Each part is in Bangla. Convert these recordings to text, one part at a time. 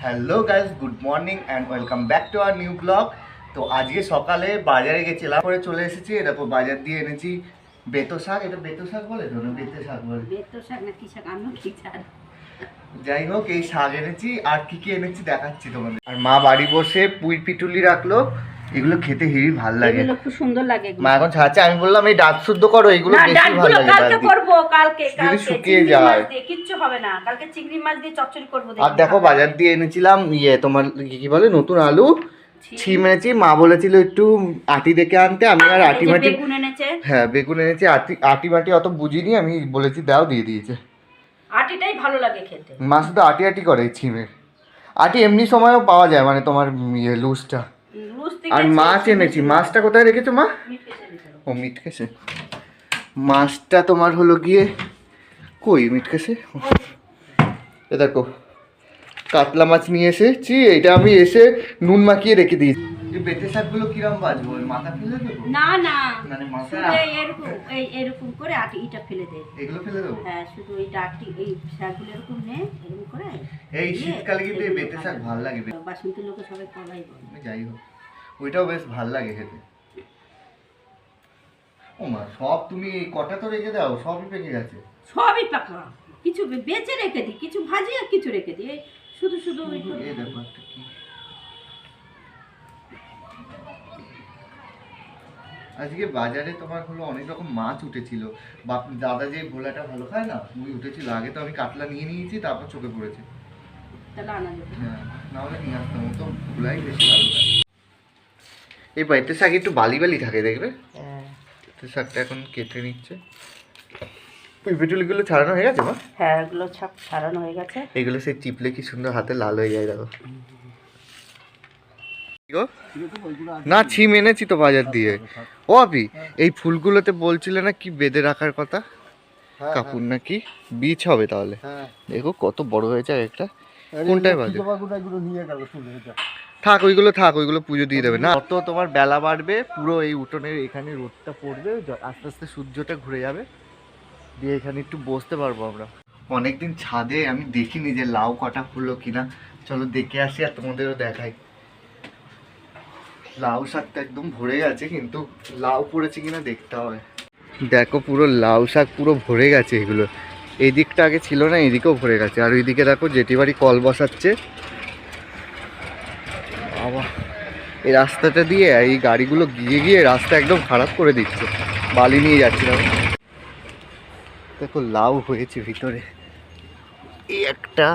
Hello guys, good morning and welcome back to our new blog. তো আজকে সকালে বাজারে গেছিলাম, করে চলে এসেছি। দেখো বাজার দিয়ে এনেছি বেতো শাক। এটা বেতো শাক বলে তো না বেতো শাক বলে? বেতো শাক না কি শাক আমি কি জানি। যাই হোক, এই শাক এনেছি। আর কি কি এনেছি দেখাচ্ছি তোমাদের। আর মা বাড়ি বসে পুঁই পিটুলি রাখলো। এগুলো খেতে হেবি ভালো লাগে, এগুলো খুব সুন্দর লাগে। মা এখন ছাড়ছে। আমি বললাম এই ডাব শুদ্ধ করো, এগুলো বেশি ভালো লাগে। কালকে করব, কালকে যদি শুকিয়ে যায় কিচ্ছু হবে না। কালকে চিংড়ি মাছ দিয়ে চচ্চড়ি করব। আর দেখো বাজার দিয়ে এনেছিলাম তোমার কি বলে নতুন আলু, ছিম এনেছি। মা বলেছিল একটু আটি দেখে আনতে, আমি আর আটি মাটি বেগুন এনেছে। হ্যাঁ বেগুন এনেছি। আটি মাটি অত বুঝিনি, আমি বলেছি দাও, দিয়ে দিয়েছে। আটিটাই ভালো লাগে খেতে। মা শুধু আটি আটি করে ছিমের। আটি এমনি সময়ও পাওয়া যায়, মানে তোমার লুজটা। আর মাছ এনেছি। মাছটা কোথায় রেখেছো মা? ও মিটকেসে। মাছটা তোমার হলো গিয়ে কই মিটকেসে। এ দেখো কাতলা মাছ নিয়ে এসেছি। এটা আমি এসে নুন মাখিয়ে রেখে দিয়েছি। এই বেতে শাকগুলো কিরম বাজবো? মাথা ফেলে দেবো? না না, মানে মাথা এরকম করে আটিটা ফেলে দে। এগুলো ফেলে দেবো? হ্যাঁ, শুধু এই ডাটি এই শাকগুলো এরকম নে, এরকম করে। এই শীতকালে কিন্তু এই বেতে শাক ভালো লাগে। বাসন্তী লোকে সবাই খাওয়াই বলে। যাই হোক, ওইটাও বেশ ভালো লাগে খেতে। ও মা, সব তুমি কটা তো রেখে দাও, সবই পেকে গেছে। সবই পাকা, কিছু বেঁচে রেখে দিই, কিছু ভাজি আর কিছু রেখে দিই। শুধু শুধু এই দেখো একটা কি। আজকে বাজারে তোমার হলো অনেক রকম মাছ উঠেছিল। দাদা যে ভোলাটা ভালো খায় না, ওই উঠেছিল। আগে তো আমি কাতলা নিয়ে নিয়েছি, তারপর চোখে পড়েছে। হ্যাঁ, না হলে নিয়ে আসতাম। ও তো ভোলাই বেশি ভালো খায়। এই বাড়িতে শাক একটু বালি বালি থাকে দেখবে। শাকটা এখন কেটে নিচ্ছে। পিটুলিগুলো ছাড়ানো হয়ে গেছে মা? হ্যাঁ, এগুলো সব ছাড়ানো হয়ে গেছে। এগুলো সে চিপলে কি সুন্দর হাতে লাল হয়ে যায় দেখো। না, ছিম এনেছি তো বাজার দিয়ে। ও আপি, এই ফুলগুলোতে বলছিলে না কি বেঁধে রাখার কথা? কাপড় নাকি বীজ হবে তাহলে? দেখো কত বড় হয়েছে একটা। কোনটায় বাজে? থাক ওইগুলো, থাক ওইগুলো পুজো দিয়ে দেবে না। তো তোমার বেলা বাড়বে, পুরো এই উঠোনের এখানে রোদটা পড়বে, আস্তে আস্তে সূর্যটা ঘুরে যাবে, দিয়ে এখানে একটু বসতে পারবো আমরা। অনেকদিন ছাদে আমি দেখিনি যে লাউ কাটা হলো কিনা। চলো দেখে আসি আর তোমাদেরও দেখাই। লাউ শাকটা একদম ভরে গেছে, কিন্তু লাউ পড়েছে কিনা দেখতে হবে। দেখো পুরো লাউ শাক পুরো ভরে গেছে এগুলো। এই দিকটা আগে ছিল না, এদিকেও ভরে গেছে। আর ওইদিকে দেখো জেঠি বাড়ি কল বসাচ্ছে। বাবা, এই রাস্তাটা দিয়ে এই গাড়িগুলো গিয়ে গিয়ে রাস্তা একদম খারাপ করে দিচ্ছে, বালি নিয়ে যাচ্ছিলাম। দেখো লাউ হয়েছে ভিতরে। এই একটা,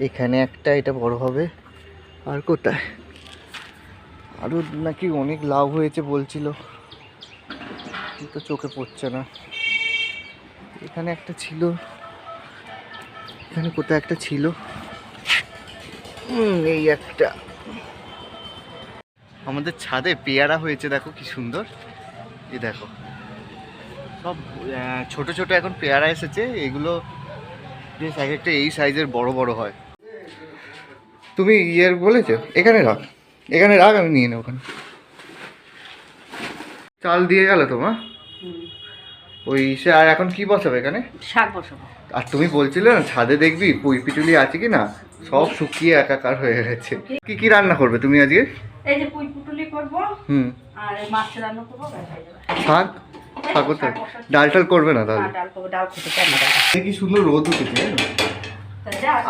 এখানে একটা, এটা বড় হবে। আর কোথায় আরো নাকি অনেক লাউ হয়েছে বলছিল, কিন্তু চোখে পড়ছে না। এখানে একটা ছিল, এখানে কোথায় একটা ছিল। এই একটা। আমাদের ছাদে পেয়ারা হয়েছে, দেখো কি সুন্দর। এই দেখো সব ছোট ছোট এখন পেয়ারা এসেছে। এগুলো বেশ এক একটা এই সাইজের বড় বড় হয়। তুমি ইয়ের বলেছো এখানে রাখ, এখানে রাখ, আমি নিয়ে নেব। ওখানে চাল দিয়ে গেল তোমার ওই সে। আর এখন কি বসাবে এখানে? শাক বসাবো। আর তুমি বলছিলে না ছাদে দেখবি পুঁই পিটুলি আছে কি না, সব শুকিয়ে একাকার হয়ে গেছে। কি কি রান্না করবে তুমি আজকে? এই যে পুঁই পুটুলি করব, আর এই মাছ রান্না করব। শাক? শাক করতে ডাল টাল করবে না তাহলে? ডাল করব, ডাল খেতে চাই না। কি সুন্দর রোদ উঠেছে।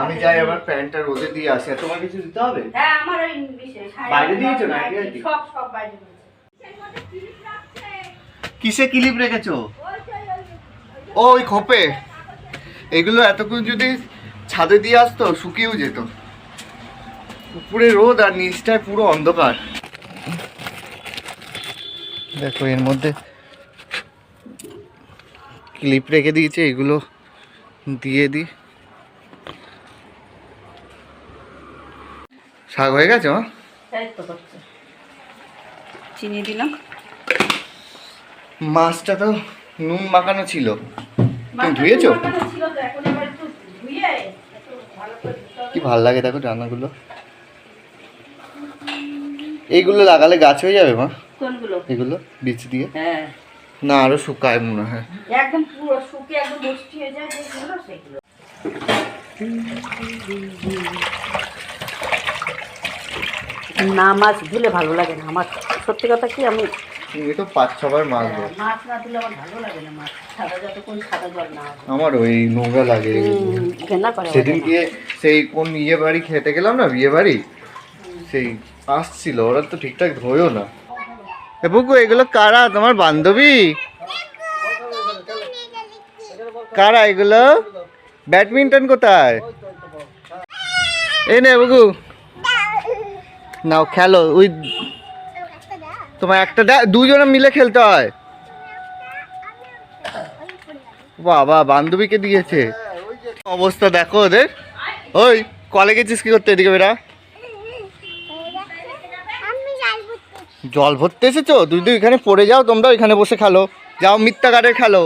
আমি যাই আবার প্যান্টটা রোদে দিয়ে আসি। আর তোমার কিছু দিতে হবে? হ্যাঁ, আমার ওই বিশেষ বাইরে দিয়েছো না? সব সব বাইরে। কিসে ক্লিপ রেখেছো? ও ওই খোপে। এগুলো এতক্ষণ যদি ছাদে দিয়ে আসতো শুকিয়েও যেত। উপরে রোদ আর নিচটায় পুরো অন্ধকার। দেখো এর মধ্যে ক্লিপ রেখে দিয়েছে, এগুলো দিয়ে দিই। শাক হয়ে গেছে? চিনি দিলাম। মাছটা তো নুন মাখানো ছিল, তুমি ধুয়েছো? কি ভাল লাগে দেখো রান্নাগুলো। এইগুলো লাগালে গাছ হয়ে যাবে মা? কোনগুলো? এগুলো বীজ দিয়ে। হ্যাঁ, না আরো শুকায় মনে হয়। একদম পুরো শুকে একদম বৃষ্টি হয়ে যায় যেগুলো সেগুলো। না মাছ ধুলে ভালো লাগে না আমার, সত্যি কথা কি আমি তুমি তো 5-6 বার মাছ ধরো। মাছ না ধুলে আমার ভালো লাগে না, মাছ সাদা যতক্ষণ সাদা জল না হবে। আমার ওই নোংরা লাগে। ঘেন্না করে। সেদিন গিয়ে সেই কোন বিয়ে বাড়ি খেতে গেলাম না, বিয়ে বাড়ি, সেই আসছিল ওরা তো ঠিকঠাক ধোয়ও না। এ বুকু এগুলো কারা, তোমার বান্ধবী? কারা এগুলো? ব্যাডমিন্টন কোথায়? এই নে বুকু, নাও খেলো। ওই তোমার একটা দুজনে মিলে খেলতে হয়। বাবা বান্ধবীকে দিয়েছে। অবস্থা দেখো ওদের। ওই কলে গেছিস কি করতে? এদিকে বেরা। জল ভরতে এসেছো? তুই এখানে পড়ে যাও, তোমরা এখানে বসে খেলো। যাও মিথ্যাকারের খেলো,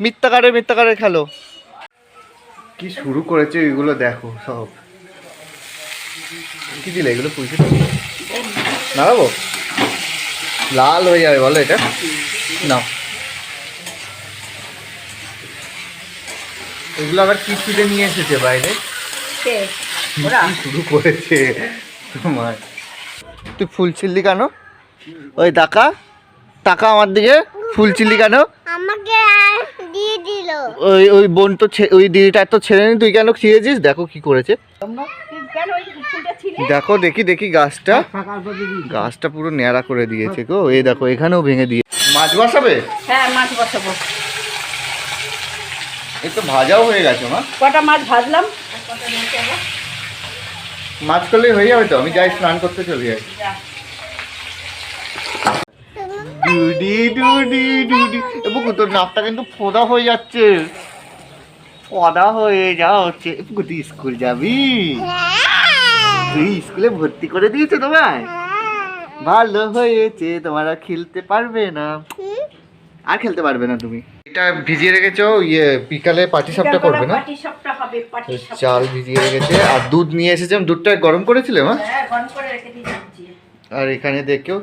মিথ্যাকারের খেলো। কি শুরু করেছে এগুলো দেখো সব। কি দিলে এগুলো? পুষে নাড়াবো, লাল হয়ে যাবে বলো এটা। নাও এগুলো আবার কি ফিরে নিয়ে এসেছে বাইরে, কি শুরু করেছে তোমার। তুই ফুল ছিললি কেন? ওই টাকা আমার দিকে ফুল ছিললি কেন? আমাকে দিয়ে দিল। ওই বোন তো ওই দিদিটা তো ছেড়ে নি, তুই কেন ছিঁড়েছিস? দেখো কি করেছে, দেখো দেখি গাছটা পুরো ন্যাড়া করে দিয়েছে গো। এই দেখো এখানেও ভেঙে দিয়ে। মাছ বসাবে? হ্যাঁ মাছ বসাবো। এই তো ভাজাও হয়ে গেছে মা। কটা মাছ ভাজলাম, মাছ করলেই হয়ে যাবে তো। আমি যাই স্নান করতে চলে যাই। বুকু তোর নাকটা কিন্তু ফোদা হয়ে যাচ্ছে, তুই স্কুল যাবি? তুই স্কুলে ভর্তি করে দিয়েছে তোমায়? ভালো হয়েছে, তোমার আর খেলতে পারবে না, আর খেলতে পারবে না তুমি। এটা ভিজিয়ে রেখেছো, বিকালে পাটিসাপটা করবে না? পাটিসাপটা হবে, পাটিসাপটা। চাল ভিজিয়ে রেখেছে আর দুধ নিয়ে এসেছে। দুধটা গরম করেছিলে মা? হ্যাঁ গরম করে রেখে দিয়েছি। আর এখানে দেখো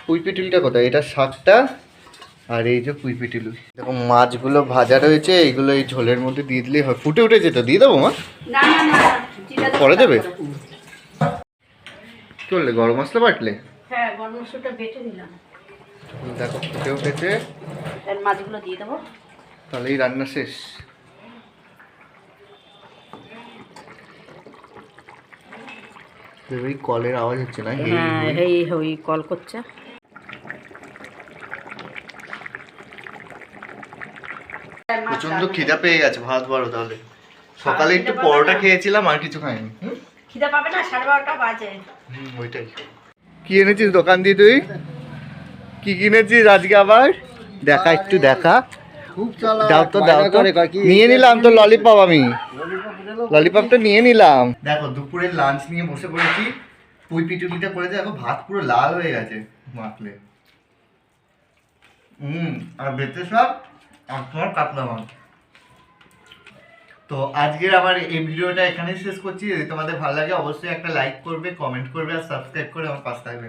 পুঁই পিটুলিটা কোথায়? এটা শাকটা, আর এই যে পুঁই পিটুলি। দেখো মাছগুলো ভাজা রয়েছে, এইগুলো এই ঝোলের মধ্যে দিয়ে দিলেই হয়। ফুটে উঠেছে তো, দিয়ে দেবো মা? না পরে দেবে? কি করলে, গরম মশলা বাটলে? হ্যাঁ গরম মশলাটা বেটে নিলাম। দেখো ফুটে উঠেছে, এর মাছগুলো দিয়ে দেবো, তাহলেই রান্না শেষ। এই কলের আওয়াজ হচ্ছে না? হ্যাঁ এই কল করছে। প্রচন্ড খিদা পেয়ে গেছে, ভাত বড় তাহলে। সকালে একটু পরোটা খেয়েছিলাম, আর কিছু খাইনি। খিদা পাবে না, 12:30 বাজে। ওইটাই। কি এনেছিস দোকান দিয়ে তুই? কি কিনেছিস আজকে আবার? দেখা একটু দেখা। দাও তো নিয়ে নিলাম তো ললিপপ। আমি ললিপপটা নিয়ে নিলাম। দেখো দুপুরের লাঞ্চ নিয়ে বসে পড়েছি। পুঁই পিটুলিটা করেছে, দেখো ভাত পুরো লাল হয়ে গেছে মাখলে। আর বেঁচে সব আপনার কাতলা মাছ। তো আজকের আমার এই ভিডিওটা এখানেই শেষ করছি। যদি তোমাদের ভালো লাগে অবশ্যই একটা লাইক করবে, কমেন্ট করবে আর সাবস্ক্রাইব করে আমার পাশে থাকবে।